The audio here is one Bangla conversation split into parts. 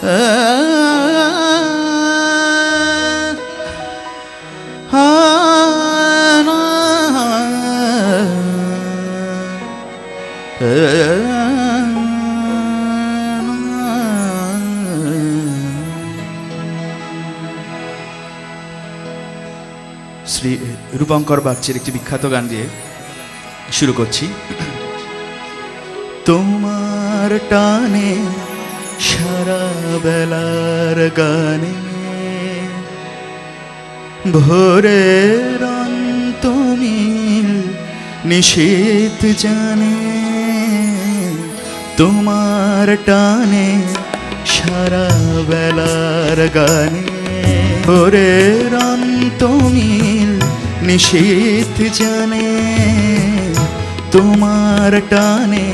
শ্রী রূপঙ্কর বাগচির একটি বিখ্যাত গান দিয়ে শুরু করছি। তোমার টানে সারা বেলার গানে ভোরের অন্তমিল নিশীথ জানে, তোমার টানে সারা বেলার গানে ভোরের অন্তমিল নিশীথ জানে, তোমার টানে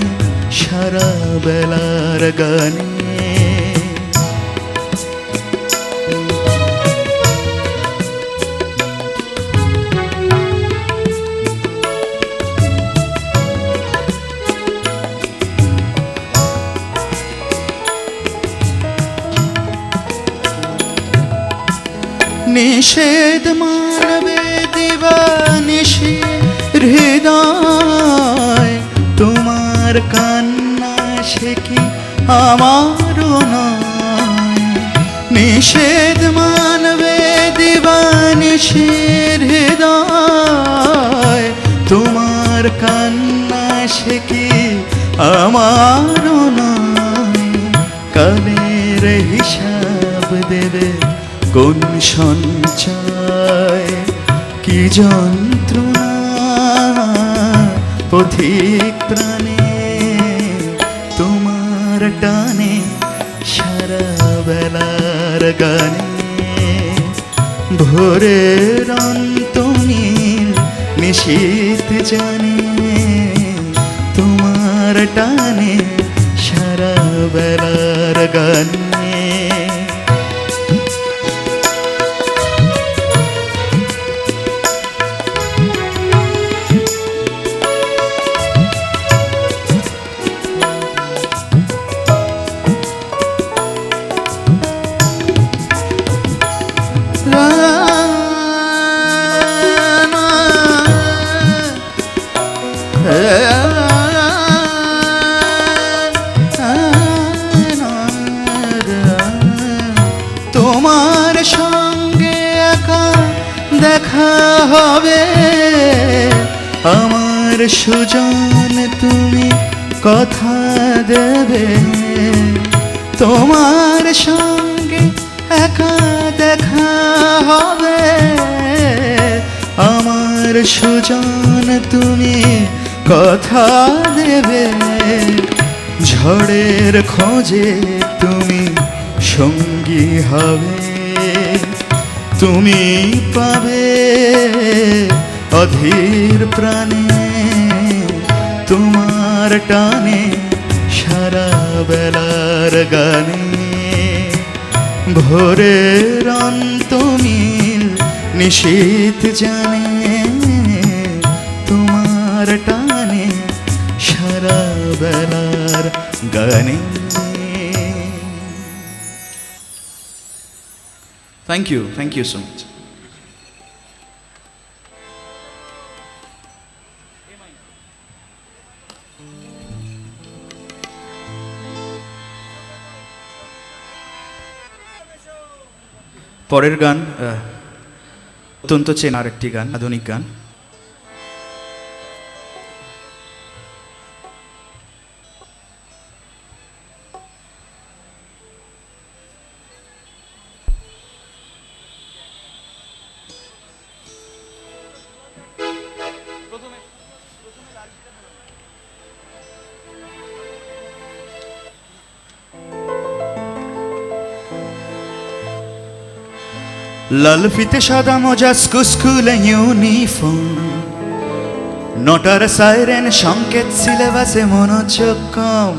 সারা বেলার গানে। নিষেধ মানবে দিবানিশি হৃদয়, তোমার কান্না সে কি আমারও নয়। নিষেধ মানবে দিবানিশি হৃদয়, তোমার কান্না সে কি আমারও নয়। কালের হিসাব দেবে কোন সঞ্চয়, কি যন্ত্রণা পথিক প্রাণে, তোমার টানে সারা বেলার গানে ভোরের অন্তমিল নিশীথ জানে, তোমার টানে সারা বেলার গানে। তোমার সঙ্গে একা দেখা হবে আমার সুজন, তুমি কথা দেবে। তোমার সঙ্গে একা দেখা হবে আমার সুজন, তুমি কথা দেবে। ঝড়ের খোঁজে তুমি সঙ্গী হবে, তুমি পাবে অধীর প্রাণে, তোমার টানে সারা বেলার গানে ভোরের অন্তমিল নিশীথ জানে, তোমার টানে সারা বেলার গানে। Thank you so much. পরের গান অত্যন্ত চেনার একটি গান, আধুনিক গান। লাল ফিতে সাদা মোজা স্কুলে ইউনিফর্ম, নটার সাইরেন সংকেত সিলেবাসে মনোযোগ কম।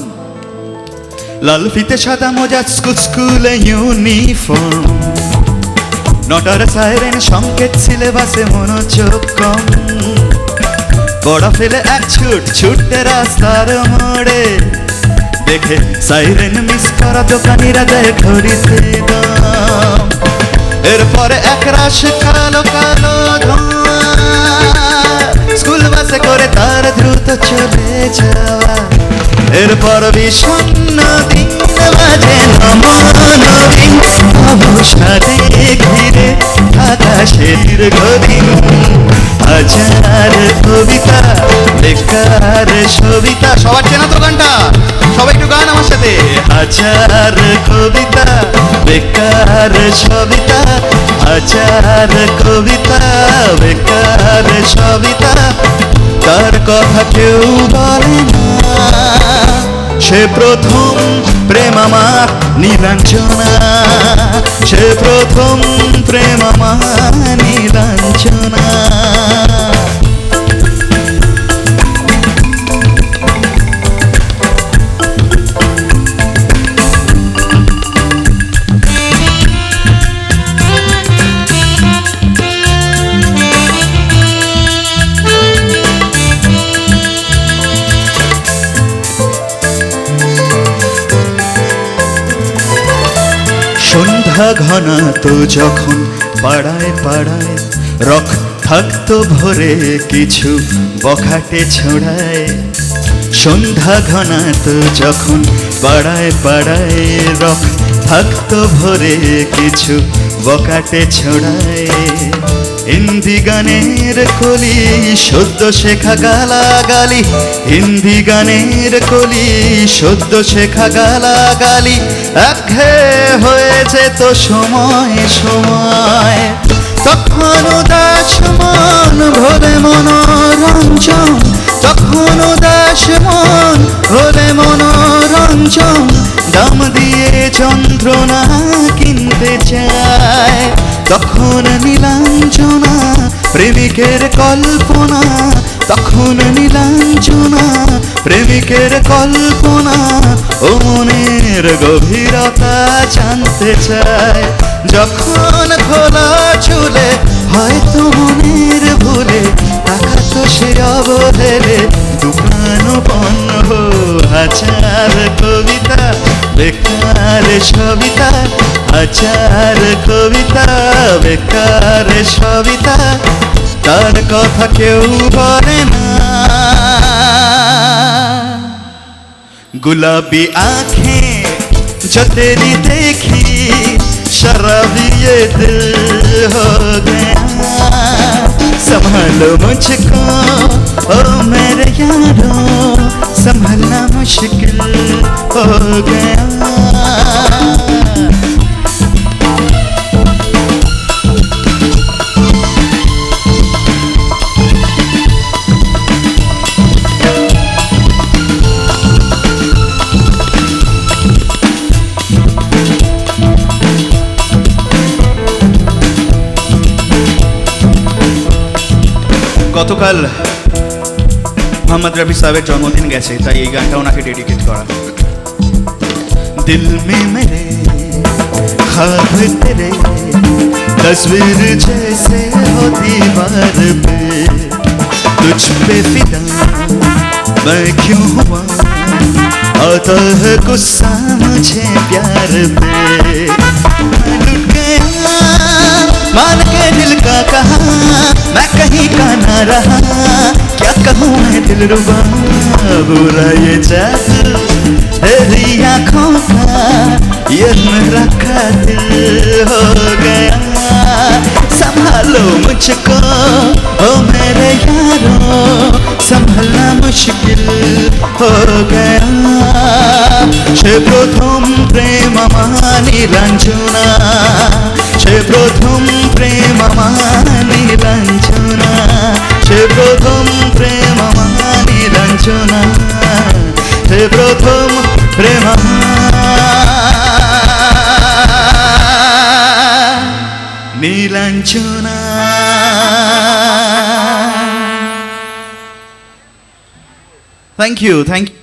লাল ফিতে সাদা মোজা স্কুলে ইউনিফর্ম, নটার সাইরেন সংকেত সিলেবাসে মনোযোগ কম। পড়া ফেলে এক ছুটতে রাস্তার মোড়ে, দেখে সাইরেন মিস করা দোকানিরা দেয় ঘড়িতে দাম। এরপরে একরাশ কালো কালো ধোঁয়া, স্কুল বাসে করে তার দ্রুত চলে যাওয়া। এরপর বিষণ্ণ দিন বাজে নমনবীন অবসাদে ঘিরে আকাশের দীর্ঘদিন। হাজার কবিতা বেকার সবিতা, সবার চেনা তো গানটা, সবাই একটু গান আমার সাথে। হাজার কবিতা বেকার সবিতা, হাজার কবিতা বেকার সবিতা, তার কথা কেউ বলে না। সে প্রথম প্রেম আমার নীলাঞ্জনা, সে প্রথম প্রেম আমার নীলাঞ্জনা। সন্ধ্যা ঘনা তো যখন পাড়ায় পাড়ায় রক থাকতো ভরে কিছু বখাটে ছোড়ায়। সন্ধ্যা ঘনা তো যখন পাড়ায় পাড়ায় রক থাকতো ভরে কিছু বখাটে ছোড়ায়। হিন্দি গানের কলি সদ্য শেখা গালাগালি, হিন্দি গানের কলি সদ্য শেখা গালাগালি একঘেয়ে হয়েছে তো সময় সময়। তখন উদাস মন ভোলে মনোরঞ্জন, তখন উদাস মন ভোলে মনোরঞ্জন, দাম দিয়ে যন্ত্রণা কিনতে চায়। তখন নীলাঞ্জনা প্রেমিকের কল্পনা, তখন নীলাঞ্জনা প্রেমিকের কল্পনা, ও মনের গভীরতা জানতে চায়। যখন খোলা চুলে হয়তো মনের ভুলে তাকাতো সে অবহেলে দোকান পণ্য। হাজার কবিতা বেকার সবিতা, হাজার কবিতা বেকার সবিতা, তার কথা কেউ বলে না। गुलाबी आंखें जो तेरी देखी शराबी ये दिल हो गया। संभालो मुझको ओ मेरे यारो, संभलना मुश्किल हो गया। গতকাল মোহাম্মদ রফি সাহেবের জন্মদিন গেছে, তাই এই গানটা ওনাকে ডেডিকেট করা। দিল মে মেরে ख्वाब तेरे तस्वीर जैसे हो दीवार पे, तुझ पे फिदा मैं क्यों हुआ, आता है गुस्सा मुझे प्यार पे। लुट गया मान के दिल का कहा, मैं कहीं का ना रहा, क्या कहूँ मैं दिलरुबा। बुरा ये जादू तेरी आँखों का, ये मेरा कातिल हो गया। संभालो मुझको ओ मेरे यारो, संभलना मुश्किल हो गया। সে প্রথম প্রেম আমার নীলাঞ্জনা, সে প্রথম প্রেম আমার নীলাঞ্জনা, সে প্রথম প্রেম আমার নীলাঞ্জনা, সে প্রথম প্রেম Nilanjana. Thank you, thank you.